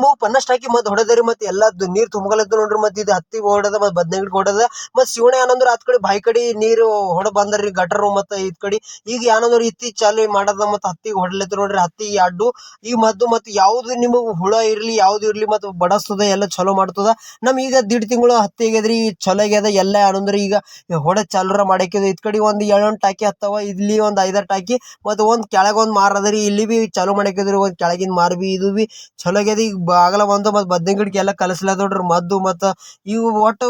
ನಮಗ್ ಪನ್ನಸ್ಟ್ ಹಾಕಿ ಮತ್ ಹೊಡೆದ್ರಿ ಮತ್ತೆ ಎಲ್ಲಾ ನೀರ್ ತುಂಬಲತ್ತ ನೋಡ್ರಿ. ಮತ್ತೆ ಇದು ಹತ್ತಿ ಹೊಡದ ಮತ್ ಬದ್ನೆಗಿಡ್ ಹೊಡದ ಮತ್ ಶಿವಣ ಏನಂದ್ರ ಆತ್ ಕಡೆ ಬಾಯಿ ಕಡೆ ನೀರು ಹೊಡ ಬಂದ್ರಿ ಗಟರ್ ಮತ್ತೆ ಇದ್ ಕಡೆ. ಈಗ ಏನಂದ್ರ ಇತ್ತಿ ಚಾಲು ಮಾಡದ ಮತ್ ಹತ್ತಿಗೆ ಹೊಡ್ಲತ್ತ ನೋಡ್ರಿ. ಹತ್ತಿ ಅಡ್ಡು ಈ ಮದ್ದು ಮತ್ ಯಾವ್ದು ನಿಮಗ್ ಹುಳ ಇರ್ಲಿ ಯಾವ್ದು ಇರ್ಲಿ ಮತ್ ಬಡಸ್ತದ ಎಲ್ಲ ಚಲೋ ಮಾಡ್ತದ. ನಮ್ ಈಗ ದಿಡ್ ತಿಂಗಳು ಹತ್ತಿ ಆಗ್ಯದ್ರಿ ಚಲೋ ಆಗ್ಯದ ಎಲ್ಲ ಏನಂದ್ರ ಈಗ ಹೊಡ ಚಾಲೂರ ಮಾಡಾಕಿದ. ಇದ್ ಕಡೆ ಒಂದ್ 7 ಟಾಕಿ ಹತ್ತವ, ಇಲ್ಲಿ ಒಂದ್ 5 ಟಾಕಿ ಮತ್ ಒಂದ್ ಕೆಳಗ ಒಂದ್ ಮಾರ್ ಅದರಿ. ಇಲ್ಲಿ ಬಿ ಚಾಲೂ ಮಾಡಾಕಿದ್ರಿ ಒಂದ್ ಕೆಳಗಿನ ಮಾರ್ ಬಿ ಇದು ಬಿ ಚಲೋ ಆಗ್ಯದ. ಈಗ ಆಗಲ ಬಂದು ಮತ್ ಬದ್ನೆ ಗಿಡಕ್ಕೆ ಎಲ್ಲ ಕಲಸ್ಲಾ ನೋಡ್ರಿ ಮದ್ದು. ಮತ್ತ ಇವು ಒಟ್ಟು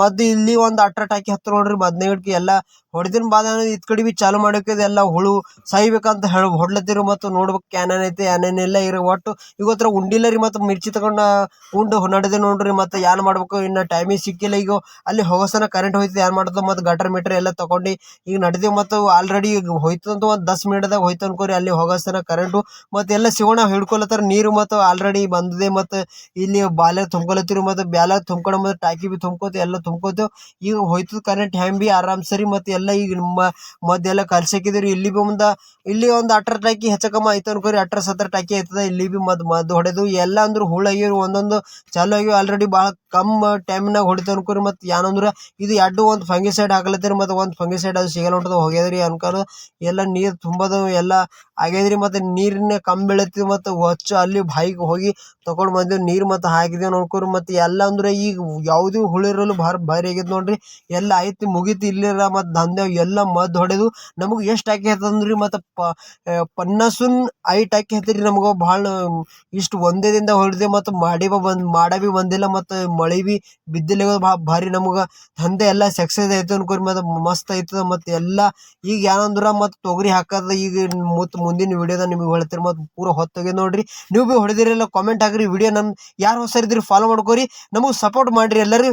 ಮದ್ದು ಇಲ್ಲಿ ಒಂದ್ 18 ಟಾಕಿ ಹತ್ತ ನೋಡ್ರಿ ಬದ್ನೆ ಗಿಡಕ್ಕೆ ಎಲ್ಲ ಹೊಡೆದಿನ ಬಾದ ಇದ್ ಕಡೆ ಬಿ ಚಾಲು ಮಾಡಾಕಿದ. ಎಲ್ಲ ಹುಳು ಸಾಯ್ಬೇಕಂತ ಹೊಡ್ಲತ್ತಿರು ಮತ್ತು ನೋಡ್ಬೇಕು ಏನೇನ್ ಐತಿ ಏನೇನಿಲ್ಲ ಇರೋ ಒಟ್ಟು ಇವತ್ತರ ಉಂಡಿಲ್ಲರಿ. ಮತ್ತೆ ಮಿರ್ಚಿ ತಗೊಂಡ ಉಂಡು ನಡೆದೆ ನೋಡ್ರಿ. ಮತ್ತೆ ಏನ್ ಮಾಡ್ಬೇಕು ಇನ್ನ ಟೈಮಿಗೆ ಸಿಕ್ಕಿಲ್ಲ. ಈಗ ಅಲ್ಲಿ ಹೋಗಸನ ಕರೆಂಟ್ ಹೋಯ್ತು ಏನ್ ಮಾಡ್ತದ ಮತ್ತೆ ಗಟರ್ ಮೀಟರ್ ಎಲ್ಲ ತಗೊಂಡು ಈಗ ನಡೆದೇವು. ಮತ್ತು ಆಲ್ರೆಡಿ ಹೋಯ್ತಂತ ಒಂದ್ 10 ಮಿನಿಟ್ದಾಗ ಹೋಯ್ತು ಅನ್ಕೋರಿ ಅಲ್ಲಿ ಹೋಗಸನ ಕರೆಂಟು. ಮತ್ತೆ ಎಲ್ಲ ಶಿವಣ ಹಿಡ್ಕೊಲತ್ತಾರ ನೀರು ಮತ್ತು ಆಲ್ರೆಡಿ ಬಂದಿದೆ. ಮತ್ತೆ ಇಲ್ಲಿ ಬಾಲೆ ತುಂಬ್ಕೊಲತ್ತಿರು ಮತ್ತೆ ಬ್ಯಾಲ ತುಂಬ್ಕೊಂಡು ಮತ್ತೆ ಟಾಕಿ ಬಿ ತುಂಬ್ಕೋತ ಎಲ್ಲ ತುಂಬ್ಕೋತ ಈಗ ಹೋಯ್ತದ ಕರೆಂಟ್ ಹೆಂಗ್ ಬಿ ಆರಾಮ್ ಸರಿ. ಮತ್ತೆ ಎಲ್ಲ ಈಗ ಮದ್ದೆಲ್ಲ ಕಲ್ಸಾಕಿದ್ರಿ. ಇಲ್ಲಿ ಬಿ ಇಲ್ಲಿ ಒಂದು 18 ಟಾಕಿ ಹೆಚ್ಚಕಮ್ಮ ಆಯ್ತು ಅನ್ಕೋರಿ. 18-17 ಟಾಕಿ ಆಯ್ತದ. ಇಲ್ಲಿ ಬಿ ಮದ್ದು ಹೊಡೆದು ಎಲ್ಲ ಅಂದ್ರ ಹುಳ ಆಗ್ಯಾವ ಒಂದೊಂದು ಚಾಲು ಆಗ್ಯಾವ ಆಲ್ರೆಡಿ ಭಾಳ ಕಮ್ ಟೈಮ್ನಾಗ ಹೊಡಿತ ಅನ್ಕೋರಿ. ಮತ್ತೆ ಏನಂದ್ರ ಇದು ಎರಡು ಒಂದು ಫಂಗಿಸೈಡ್ ಹಾಕ್ಲತ್ತೀರಿ ಮತ್ತೆ ಒಂದು ಫಂಗಿಸೈಡ್ ಅದು ಸಿಗಲ್ಲ ಹೊಂಟದ ಹೋಗ್ಯದ್ರಿ ಅನ್ಕೋರು. ಎಲ್ಲ ನೀರ್ ತುಂಬದು ಎಲ್ಲ ಆಗ್ಯದ್ರಿ. ಮತ್ತೆ ನೀರಿನ ಕಮ್ಮಿ ಬೀಳತ್ತಿ ಮತ್ತೆ ಹೊಚ್ಚ ಅಲ್ಲಿ ಬಾಯಿಗೆ ಹೋಗಿ ತಗೊಂಡ್ ಬಂದೇವ್ ನೀರ್ ಮತ್ತೆ ಹಾಕಿದೇವ್ ನೋಡ್ಕೋರಿ. ಮತ್ತೆ ಎಲ್ಲ ಅಂದ್ರೆ ಈಗ ಯಾವ್ದು ಹುಳಿರಲು ಭಾರಿ ಆಗ್ಯದ ನೋಡ್ರಿ. ಎಲ್ಲ ಆಯ್ತು ಮುಗೀತು ಇಲ್ಲಿರ ಮತ್ತೆ ದಂಧೆವ್ ಎಲ್ಲ ಮದ್ದು ಹೊಡೆದು ನಮಗ್ ಎಷ್ಟ್ ಹಾಕಿ ಹತ್ತಂದ್ರಿ. ಮತ್ತೆ 50 ಟಾಕಿ ಹತ್ತಿರಿ ನಮಗ ಭಾಳ ಇಷ್ಟು ಒಂದೇ ದಿನದಾಗ ಹೊಡೆದೆ. ಮತ್ತು ಮಾಡ ಬಿ ಬಂದಿಲ್ಲ ಮತ್ತೆ ಮಳಿ ಬಿ ಬಿದ್ದಿಲ್ಲ. ಭಾರಿ ನಮಗ ದಂಧೆ ಎಲ್ಲ ಸಕ್ಸಸ್ ಆಯ್ತು ಅನ್ಕೋರಿ. ಮತ್ತೆ ಮಸ್ತ್ ಆಯ್ತದ. ಮತ್ತೆ ಎಲ್ಲ ಈಗ ಏನಂದ್ರ ಮತ್ ತೊಗರಿ ಹಾಕದ ಈಗ ಮುಂದಿನ ವಿಡಿಯೋದ ನಿಮ್ಗೆ ಹೇಳ್ತೀರಿ. ಮತ್ತೆ ಪೂರ ಹೊತ್ತೋಗಿ ನೋಡ್ರಿ. ನೀವು ಬಿ ಹೊಡೆದಿರಲ್ಲ ಕಾಮೆಂಟ್ ಹಾಕ್ರಿ. ವಿಡಿಯೋ ನಮ್ ಯಾರು ಹೊಸರಿದ್ರಿ ಫಾಲೋ ಮಾಡ್ಕೋರಿ, ನಮಗ್ ಸಪೋರ್ಟ್ ಮಾಡ್ರಿ ಎಲ್ಲರೂ.